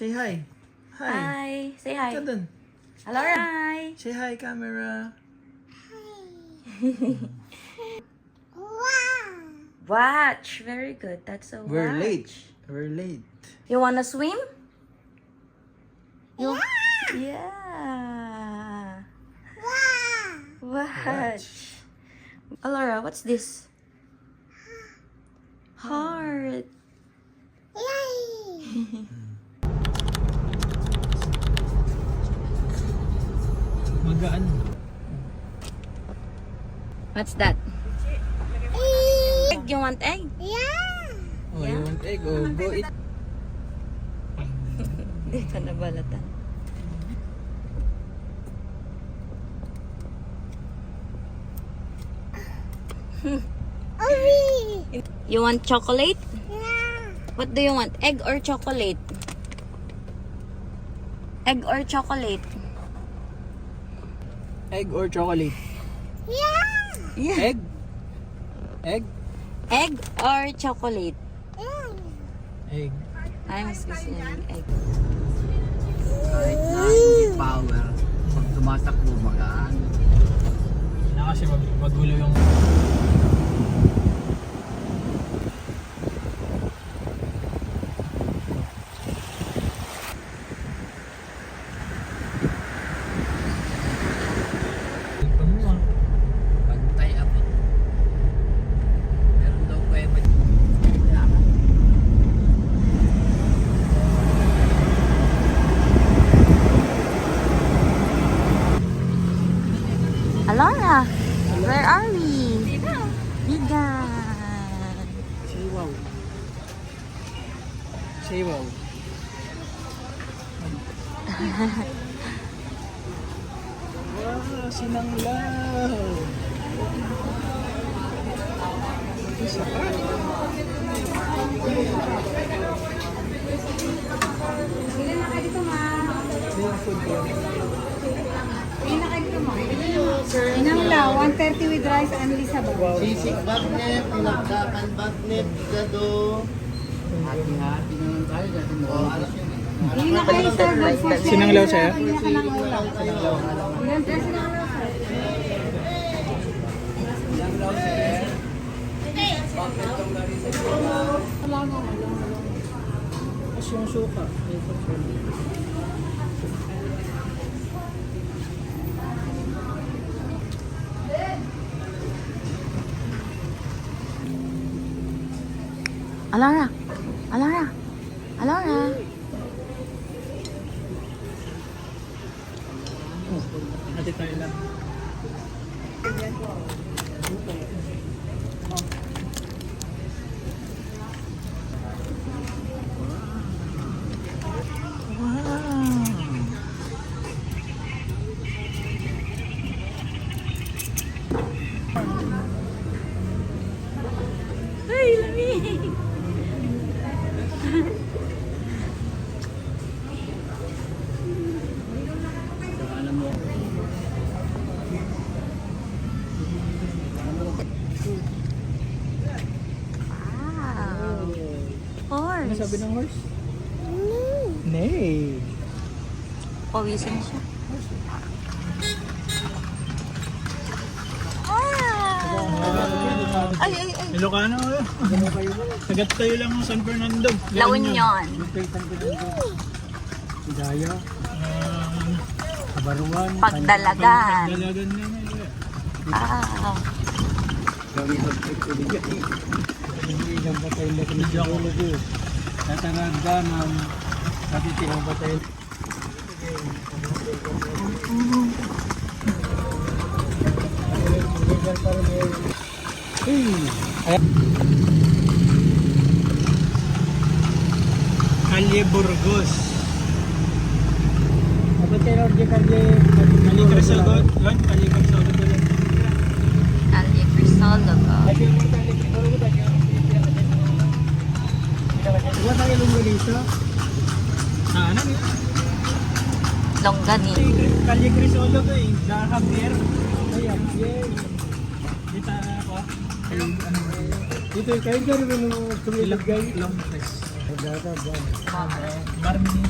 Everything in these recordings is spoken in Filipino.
Say hi. Hi. Hi. Say hi. Ka dun. Hello, hi. Say hi, camera. Watch. Very good. That's a We're watch. late. We're late. You wanna swim? Yeah. Watch. Alora, what's this? Heart. Magaan. What's that? Egg. You want egg? Oh, you want egg? Oh, go eat. Hindi ka nabalatan. You want chocolate? What do you want? Egg or chocolate? Egg or chocolate? Egg or chocolate? Yeah. Egg? Egg? Egg or chocolate? Egg. Ay, mas gusto niya ng egg. Kahit na hindi power, pag tumatakbo magaan. Na kasi magulo yung... Pantay ako. Meron daw kuweba. Alora, where are we? Vegan. Say wow. Say wow. Wow, sinanglaw. Isa pa. Yung food ko. Inangla, 130 with rice and sabaw. Sisig bagnet, pinagdakan bagnet, gado. Hati-hati naman tayo dahil alas yun eh. Hindi na kayo sir, good for share. Sinanglaw sa'yo? Hindi na ka ng ulam. Ilan sir, sinanglaw sir? Wala mo. Tapos yung suka. Alora. Alora. Alora. Hati tayo lang. Ay, lamig. Alam mo, Wow. Ano Horse. sabi ng horse? Nay. Pawisan siya. Ah! Ay, ay, ay. Ilocano. Sagat tayo lang ng San Fernando. La Union. Hidaya, Kabaruan, Pagdalagan. Dalagan na na. Ah. kami mag-ibigay. Hindi lang ba tayo nag-ibigay? Tataragdaman, natitirang ba tayo? Calle Burgos. Apa tayo order Calle Crisogot. Yan, Calle Crisogot ulit. Calle Crisologo. Iba tayo lunggalisa? Ano yun? Longganisa. Calle Crisogot eh. Javier. Ayan, yay! Dito ako. Dito kayo gano'n mo tumilagay. Long press. Barbie.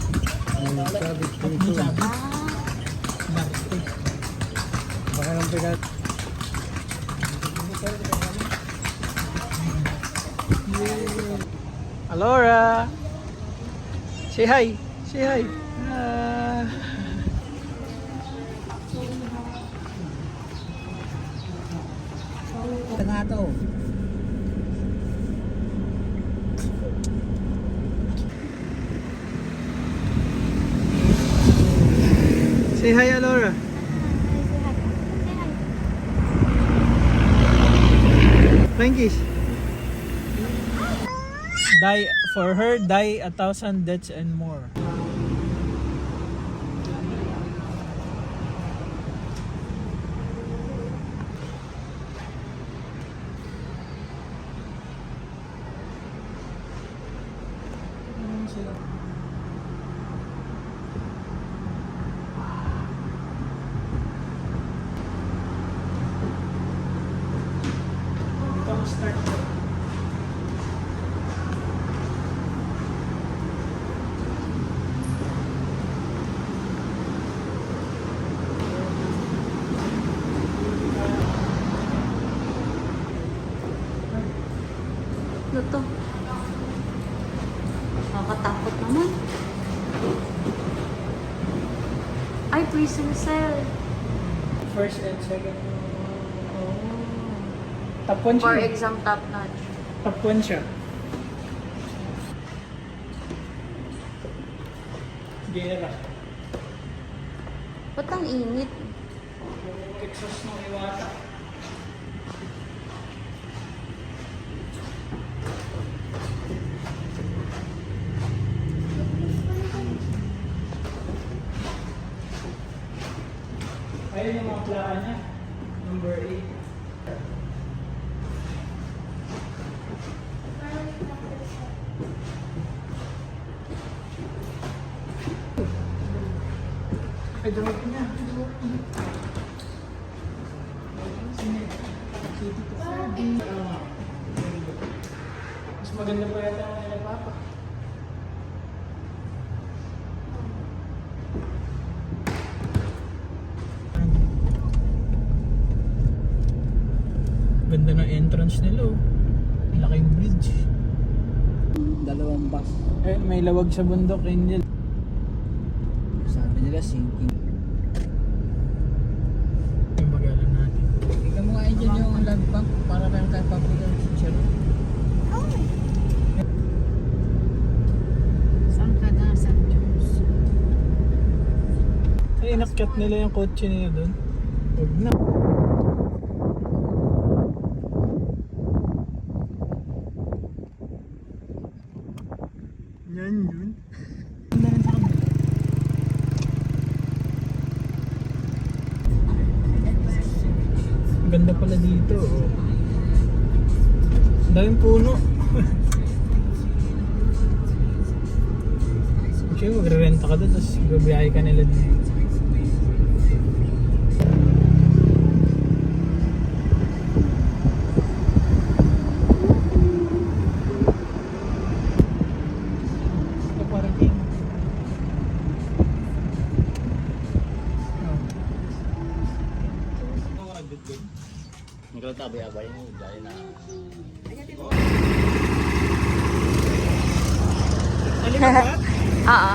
Baka nang pinat. Alora! Say hi! Say hi! Ah. Ito nga to. Say hi, Alora! Frankies! Die for her, die 1,000 deaths and more. Start. Ano to? Nakakatakot naman. Ay, prison cell. First and second. Top 1 For siya. exam top notch. Top 1 siya. Gera. Ba't ang init? Exhaust ng iwata. Ayun yung mga plaka niya. Number 8. Ay, damit niya. Mas maganda pa yata ang nila papa. Ganda ng entrance nila oh. Laking bridge. Dalawang bus. Eh, may lawag sa bundok, Angel. Sabi nila sinking. Yung bagalan natin. Ikaw mo nga dyan yung land pump para meron tayo public picture. Saan ka na? San Jose? Ay, inakyat nila yung kotse nila doon. Huwag na. Yan yun. Ganda pala dito. Oh. Ang daming puno. Actually, magre-renta ka doon, tapos babiyahe ka nila dito. Ito parang king. Ikaw tabi-abay mo. Dahil na. Oo.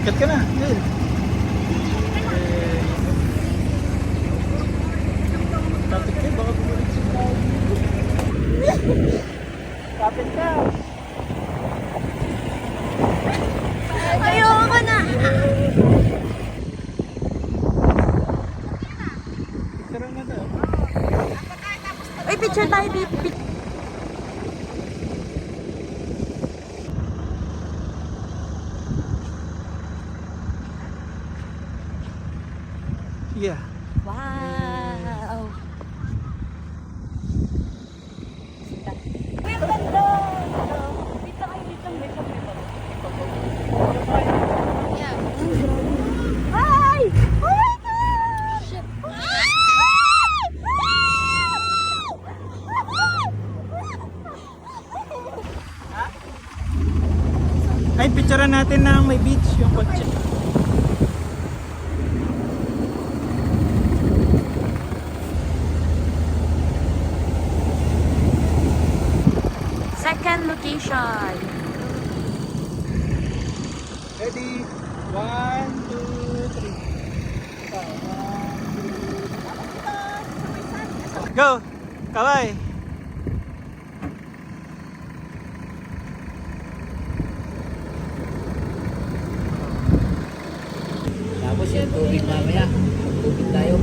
Kat ka na. Good. Kapit ka, baka bumalik sa tao. Kapit ka. Ayoko na! Sarang na daw. Uy, picture tayo dito. Yeah. Wow! Uy, ang ganda! Dito kayo dito. Yeah. Hi! Oh my gosh! Ay, picturean natin ng may beach yung kotse. Second location. Ready? 1, 2, 3. Go! Kaway! Tapos yung tubig mamaya. Tubig tayo.